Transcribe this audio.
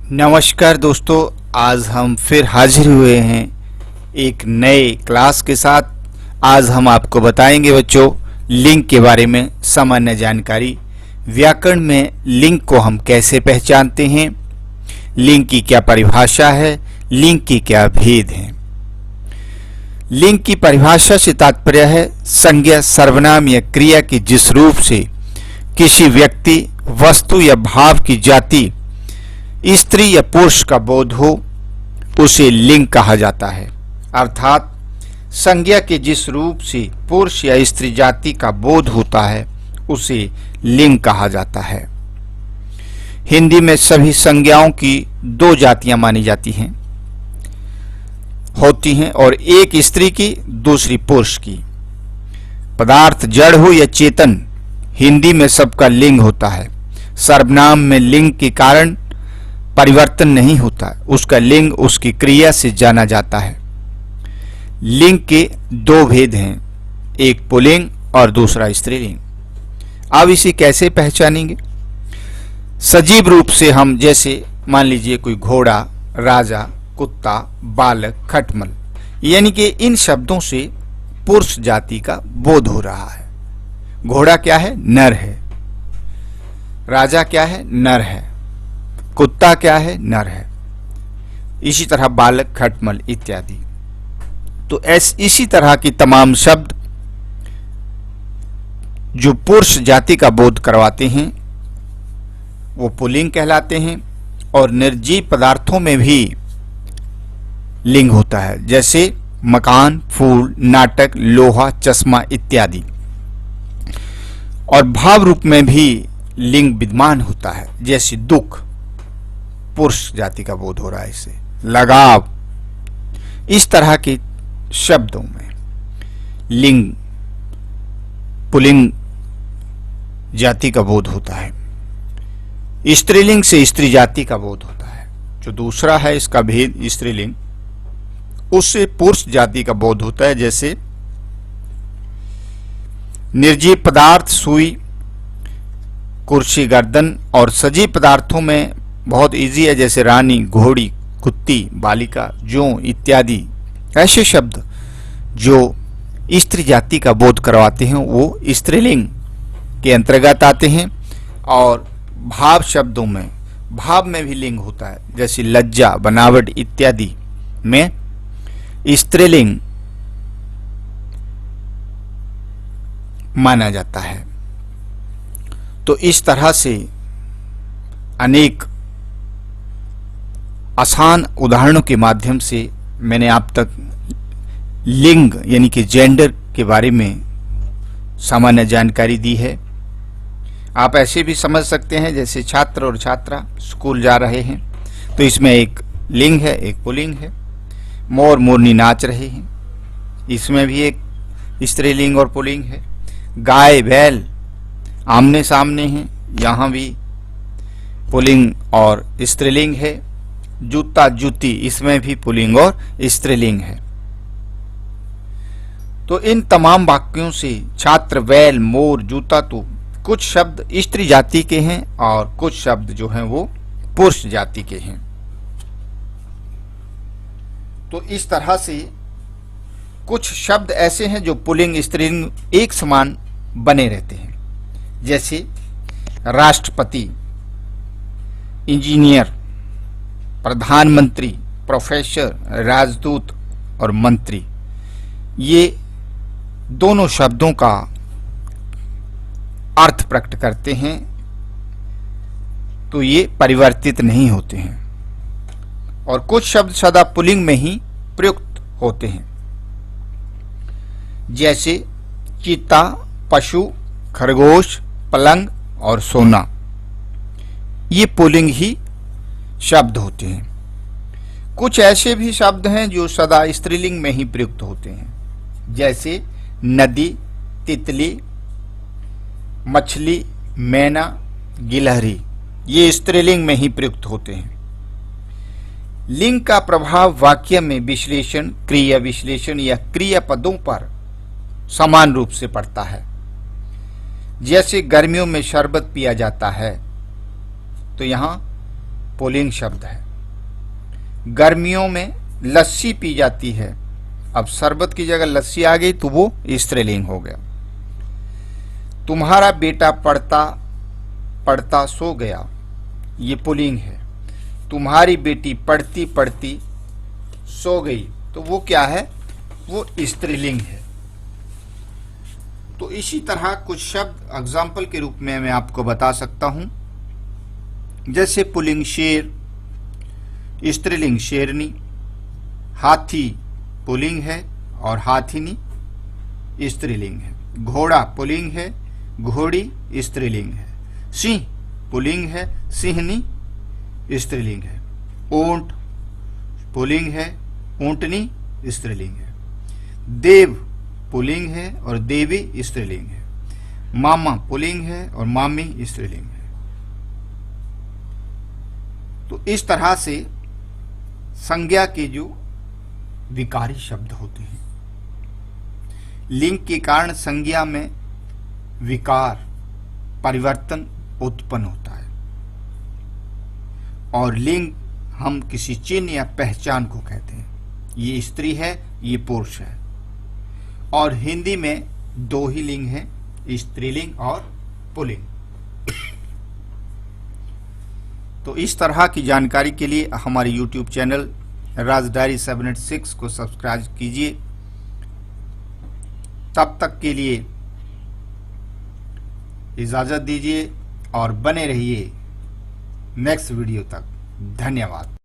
नमस्कार दोस्तों, आज हम फिर हाजिर हुए हैं एक नए क्लास के साथ। आज हम आपको बताएंगे बच्चों लिंग के बारे में सामान्य जानकारी। व्याकरण में लिंग को हम कैसे पहचानते हैं, लिंग की क्या परिभाषा है, लिंग की क्या भेद हैं। लिंग की परिभाषा से तात्पर्य है संज्ञा, सर्वनाम या क्रिया की जिस रूप से किसी व्यक्ति, वस्तु या भाव की जाति, स्त्री या पुरुष का बोध हो उसे लिंग कहा जाता है। अर्थात संज्ञा के जिस रूप से पुरुष या स्त्री जाति का बोध होता है उसे लिंग कहा जाता है। हिंदी में सभी संज्ञाओं की दो जातियां मानी जाती हैं होती हैं और एक स्त्री की, दूसरी पुरुष की। पदार्थ जड़ हो या चेतन, हिंदी में सबका लिंग होता है। सर्वनाम में लिंग के कारण परिवर्तन नहीं होता, उसका लिंग उसकी क्रिया से जाना जाता है। लिंग के दो भेद हैं, एक पुल्लिंग और दूसरा स्त्रीलिंग। अब इसे कैसे पहचानेंगे? सजीव रूप से हम, जैसे मान लीजिए कोई घोड़ा, राजा, कुत्ता, बालक, खटमल, यानी कि इन शब्दों से पुरुष जाति का बोध हो रहा है। घोड़ा क्या है? नर है। राजा क्या है? नर है। कुत्ता क्या है? नर है। इसी तरह बालक, खटमल इत्यादि। तो इसी तरह की तमाम शब्द जो पुरुष जाति का बोध करवाते हैं वो पुल्लिंग कहलाते हैं। और निर्जीव पदार्थों में भी लिंग होता है, जैसे मकान, फूल, नाटक, लोहा, चश्मा इत्यादि। और भाव रूप में भी लिंग विद्यमान होता है, जैसे दुख, पुरुष जाति का बोध हो रहा है इसे। लगाव, इस तरह के शब्दों में लिंग, पुल्लिंग जाति का बोध होता है। स्त्रीलिंग से स्त्री जाति का बोध होता है। जो दूसरा है इसका भेद स्त्रीलिंग, उससे पुरुष जाति का बोध होता है। जैसे निर्जीव पदार्थ सुई, कुर्सी, गर्दन। और सजीव पदार्थों में बहुत इजी है, जैसे रानी, घोड़ी, कुत्ती, बालिका, जौ इत्यादि। ऐसे शब्द जो स्त्री जाति का बोध करवाते हैं वो स्त्रीलिंग के अंतर्गत आते हैं। और भाव शब्दों में, भाव में भी लिंग होता है, जैसे लज्जा, बनावट इत्यादि में स्त्रीलिंग माना जाता है। तो इस तरह से अनेक आसान उदाहरणों के माध्यम से मैंने आप तक लिंग यानी कि जेंडर के बारे में सामान्य जानकारी दी है। आप ऐसे भी समझ सकते हैं, जैसे छात्र और छात्रा स्कूल जा रहे हैं तो इसमें एक लिंग है, एक पुल्लिंग है। मोर मोरनी नाच रहे हैं, इसमें भी एक स्त्रीलिंग और पुल्लिंग है। गाय बैल आमने सामने हैं, यहाँ भी पुल्लिंग और स्त्रीलिंग है। जूता जूती, इसमें भी पुल्लिंग और स्त्रीलिंग है। तो इन तमाम वाक्यों से छात्र, बैल, मोर, जूता, तो कुछ शब्द स्त्री जाति के हैं और कुछ शब्द जो हैं वो पुरुष जाति के हैं। तो इस तरह से कुछ शब्द ऐसे हैं जो पुल्लिंग स्त्रीलिंग एक समान बने रहते हैं, जैसे राष्ट्रपति, इंजीनियर, प्रधानमंत्री, प्रोफेसर, राजदूत और मंत्री। ये दोनों शब्दों का अर्थ प्रकट करते हैं, तो ये परिवर्तित नहीं होते हैं। और कुछ शब्द सदा पुल्लिंग में ही प्रयुक्त होते हैं, जैसे चीता, पशु, खरगोश, पलंग और सोना। ये पुल्लिंग ही शब्द होते हैं। कुछ ऐसे भी शब्द हैं जो सदा स्त्रीलिंग में ही प्रयुक्त होते हैं, जैसे नदी, तितली, मछली, मैना, गिलहरी। ये स्त्रीलिंग में ही प्रयुक्त होते हैं। लिंग का प्रभाव वाक्य में विश्लेषण, क्रिया विश्लेषण या क्रिया पदों पर समान रूप से पड़ता है। जैसे गर्मियों में शरबत पिया जाता है, तो यहाँ पुल्लिंग शब्द है। गर्मियों में लस्सी पी जाती है, अब शरबत की जगह लस्सी आ गई तो वो स्त्रीलिंग हो गया। तुम्हारा बेटा पढ़ता पढ़ता सो गया, ये पुल्लिंग है। तुम्हारी बेटी पढ़ती पढ़ती सो गई, तो वो क्या है, वो स्त्रीलिंग है। तो इसी तरह कुछ शब्द एग्जाम्पल के रूप में मैं आपको बता सकता हूं, जैसे पुल्लिंग शेर, स्त्रीलिंग शेरनी, हाथी पुल्लिंग है और हाथिनी स्त्रीलिंग है, घोड़ा पुल्लिंग है, घोड़ी स्त्रीलिंग है, सिंह पुल्लिंग है, सिंहनी स्त्रीलिंग है, ऊंट पुल्लिंग है, ऊंटनी स्त्रीलिंग है, देव पुल्लिंग है और देवी स्त्रीलिंग है, मामा पुल्लिंग है और मामी स्त्रीलिंग है। तो इस तरह से संज्ञा के जो विकारी शब्द होते हैं, लिंग के कारण संज्ञा में विकार परिवर्तन उत्पन्न होता है, और लिंग हम किसी चिन्ह या पहचान को कहते हैं, ये स्त्री है, ये पुरुष है। और हिंदी में दो ही लिंग हैं, स्त्रीलिंग और पुल्लिंग। तो इस तरह की जानकारी के लिए हमारे YouTube चैनल राज डायरी 786 को सब्सक्राइब कीजिए। तब तक के लिए इजाजत दीजिए और बने रहिए नेक्स्ट वीडियो तक। धन्यवाद।